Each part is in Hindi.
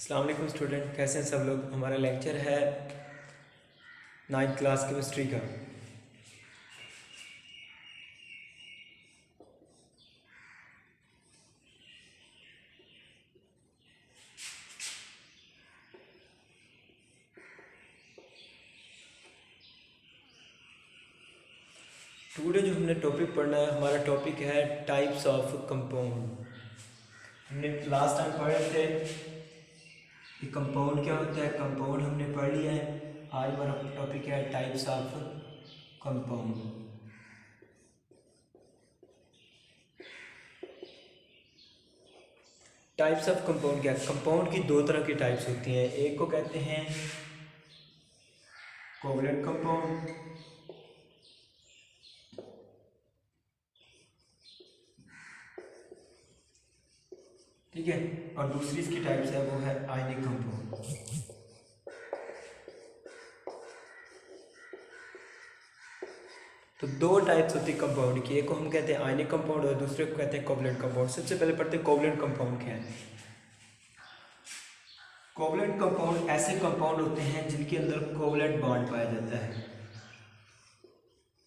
अस्सलाम वालेकुम स्टूडेंट, कैसे हैं सब लोग। हमारा लेक्चर है 9th क्लास केमिस्ट्री का। टुडे जो हमने टॉपिक पढ़ना है, हमारा टॉपिक है टाइप्स ऑफ कंपाउंड। हमने लास्ट टाइम पढ़े थे कि कंपाउंड क्या होता है, कंपाउंड हमने पढ़ लिया है। आज हमारा टॉपिक है types of compound. Types of compound क्या है? कंपाउंड की दो तरह की टाइप्स होती हैं। एक को कहते हैं कोवलेंट कंपाउंड, ठीक है, और दूसरी इसकी टाइप्स है वो है आयनिक कंपाउंड। तो दो टाइप्स होती है कंपाउंड की, एक को हम कहते हैं आयनिक कंपाउंड और दूसरे को कहते हैं कोवलेंट कंपाउंड। सबसे पहले पढ़ते हैं कोवलेंट कंपाउंड क्या है। कोवलेंट कंपाउंड ऐसे कंपाउंड होते हैं जिनके अंदर कोवलेंट बॉन्ड पाया जाता है।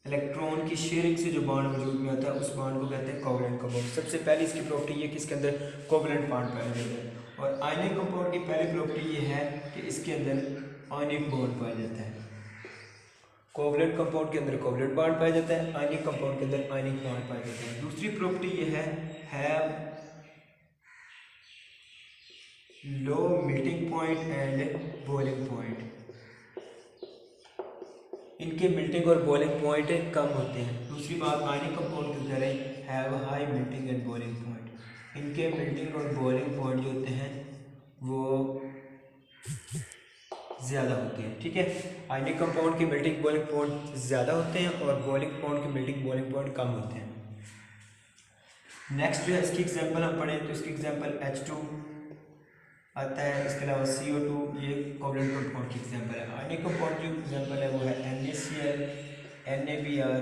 इलेक्ट्रॉन की शेयरिंग से जो बॉन्ड वजूद में आता है उस बॉन्ड को कहते हैं कोवलेंट कंपाउंड। सबसे पहली इसकी प्रॉपर्टी ये कि इसके अंदर कोवलेंट बॉन्ड पाया जाता है। और आयनिक कंपाउंड की पहली प्रॉपर्टी ये है कि इसके अंदर आयनिक बॉन्ड पाया जाता है। कोवलेंट कंपाउंड के अंदर कोवलेंट बॉन्ड पाया जाता है, आयनिक कंपाउंड के अंदर आयनिक बॉन्ड पाया जाता है। दूसरी प्रॉपर्टी ये है have low melting point and boiling point. इनके मेल्टिंग और बॉइलिंग पॉइंट कम होते हैं। दूसरी बात आयनिक कंपाउंड की तरह have high melting and boiling point. इनके मेल्टिंग और बॉइलिंग पॉइंट जो होते हैं वो ज़्यादा होती हैं, ठीक है। आयनिक कंपाउंड के मेल्टिंग बॉइलिंग पॉइंट ज़्यादा होते हैं और बॉइलिंग पॉइंट के मेल्टिंग बॉइलिंग पॉइंट कम होते हैं। नेक्स्ट जो है इसकी एग्जांपल हम पढ़ें तो इसकी एग्जांपल H2 आता है, इसके अलावा CO2, ये कोवलेंट कंपाउंड की एग्जांपल है। आयनिक कंपाउंड की एग्जांपल है वो है NaCl, NaBr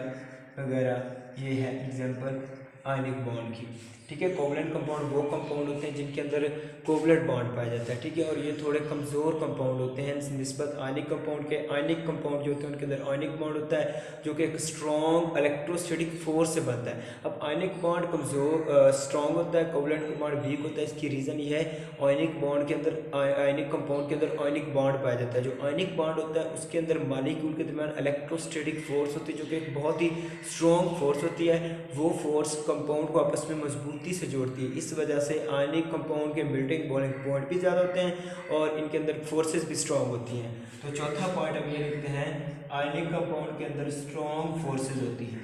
वगैरह, ये है एग्जांपल आयनिक बॉन्ड की, ठीक है। कोवलेंट कंपाउंड वो कंपाउंड होते हैं जिनके अंदर कोवलेंट बॉन्ड पाया जाता है, ठीक है, और ये थोड़े कमज़ोर कंपाउंड होते हैं निस्बत आयनिक कंपाउंड के। आयनिक कंपाउंड जो होते हैं उनके अंदर आयनिक बॉन्ड होता है जो कि एक स्ट्रॉन्ग इलेक्ट्रोस्टैटिक फोर्स से बनता है। अब आयनिक बॉन्ड कमज़ोर स्ट्रॉन्ग होता है, कोवलेंट बॉन्ड वीक होता है। इसकी रीज़न ये है आयनिक बॉन्ड के अंदर आयनिक कंपाउंड के अंदर आयनिक बॉन्ड पाया जाता है। जो आयनिक बॉन्ड होता है उसके अंदर मॉलिक्यूल के दरमियान इलेक्ट्रोस्टैटिक फोर्स होती है जो कि एक बहुत ही स्ट्रॉन्ग फोर्स होती है। वो फोर्स कंपाउंड को आपस में मजबूती से जोड़ती है। इस वजह से आयनिक कंपाउंड के मेल्टिंग बॉइलिंग पॉइंट भी ज़्यादा होते हैं और इनके अंदर फोर्सेस भी स्ट्रॉन्ग होती हैं। तो चौथा पॉइंट हम ये लिखते हैं आयनिक कंपाउंड के अंदर स्ट्रॉन्ग फोर्सेस होती हैं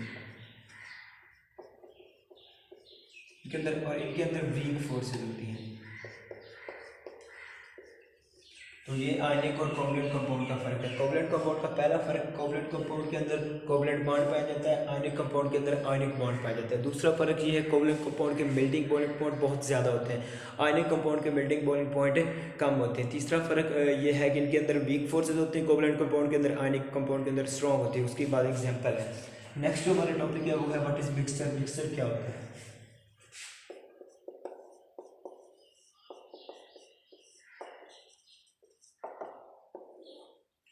इनके अंदर, और इनके अंदर वीक फोर्सेस होती हैं। तो ये आयनिक और कोवलेंट कंपाउंड का फर्क है। कोवलेंट कंपाउंड का पहला फर्क, कोवलेंट कंपाउंड के अंदर कोवलेंट बॉन्ड पाया जाता है, आयनिक कंपाउंड के अंदर आयनिक बॉन्ड पाया जाता है। दूसरा फर्क ये है कोवलेंट कंपाउंड के मेल्टिंग बॉइलिंग पॉइंट बहुत ज़्यादा होते हैं, आयनिक कंपाउंड के मेल्टिंग बॉइलिंग पॉइंट कम होते हैं। तीसरा फर्क ये है कि इनके अंदर वीक फोर्सेज होते हैं, कोवलेंट कंपाउंड के अंदर आयनिक कंपाउंड के अंदर स्ट्रॉन्ग होती है। उसकी बाद एग्जाम्पल है। नेक्स्ट जो हमारे टॉपिक है वो है व्हाट इज मिक्सचर। मिक्सचर क्या होता है?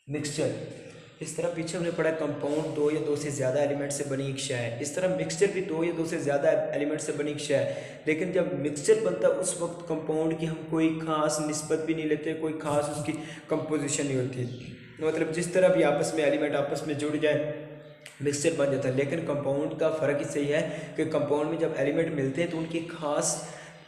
मिक्सचर, इस तरह पीछे हमने पढ़ा कंपाउंड दो या दो से ज़्यादा एलिमेंट से बनी एक शय है, इस तरह मिक्सचर भी दो या दो से ज़्यादा एलिमेंट से बनी एक शय है। लेकिन जब मिक्सचर बनता है उस वक्त कंपाउंड की हम कोई ख़ास निस्बत भी नहीं लेते, कोई ख़ास उसकी कंपोजिशन नहीं होती। मतलब जिस तरह भी आपस में एलिमेंट आपस में जुड़ जाए मिक्सचर बन जाता है। लेकिन कंपाउंड का फ़र्क ही सही है कि कंपाउंड में जब एलिमेंट मिलते हैं तो उनकी खास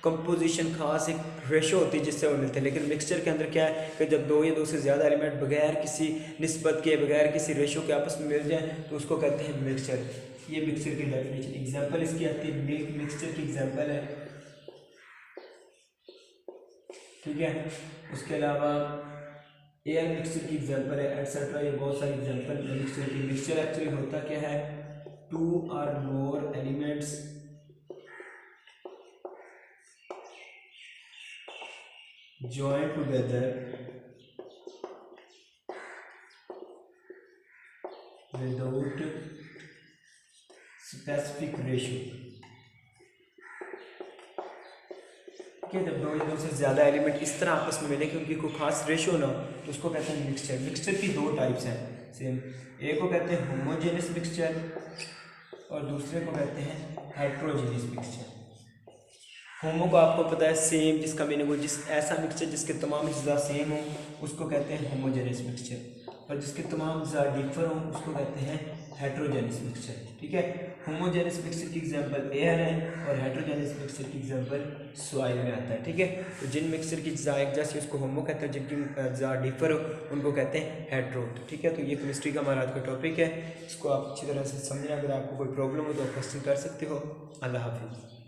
कंपोजिशन, खास एक रेशो होती है जिससे वो मिलते हैं। लेकिन मिक्सचर के अंदर क्या है कि जब दो या दो से ज़्यादा एलिमेंट बगैर किसी निस्बत के, बगैर किसी रेशो के आपस में मिल जाए तो उसको कहते हैं मिक्सचर। ये मिक्सचर की डेफिनेशन, एग्जांपल इसकी आती है मिल्क मिक्सचर की एग्जांपल है, ठीक है। उसके अलावा एयर मिक्सचर की एग्जांपल है, एटसेट्रा। ये बहुत सारी एग्जांपल मिक्सचर की। मिक्सचर एक्चुअली होता क्या है, टू और more elements join together without specific ratio, कि जब दो या दो से ज़्यादा एलिमेंट इस तरह आपस में मिले कि उनकी कोई खास रेशो ना हो तो उसको कहते हैं मिक्सचर। मिक्सचर की दो टाइप्स हैं सेम, एक को कहते हैं होमोजेनियस मिक्सचर और दूसरे को कहते हैं हेट्रोजेनियस मिक्सचर। होमो को आपको पता है सेम, जिसका मीनिंग हो जिस ऐसा मिक्सचर जिसके तमाम अज्जा सेम हो उसको कहते हैं होमोजेनियस मिक्सचर, और जिसके तमाम अज्जा डिफर हो उसको कहते हैं हेट्रोजेनियस मिक्सचर। ठीक है, होमोजेनियस मिक्सचर की एग्जांपल एयर है और हेट्रोजेनियस मिक्सचर की एग्जांपल सॉइल में आता है। ठीक है, तो जिन मिक्सचर की अज्जा एक जैसी उसको होमो कहते हैं, जिनकी अज्जा डिफर हो उनको कहते हैं हेट्रो। ठीक है, तो ये केमिस्ट्री का हमारा आज का टॉपिक है, इसको आप अच्छी तरह से समझना। अगर आपको कोई प्रॉब्लम हो तो आप क्वेश्चन कर सकते हो। अल्लाह हाफिज़।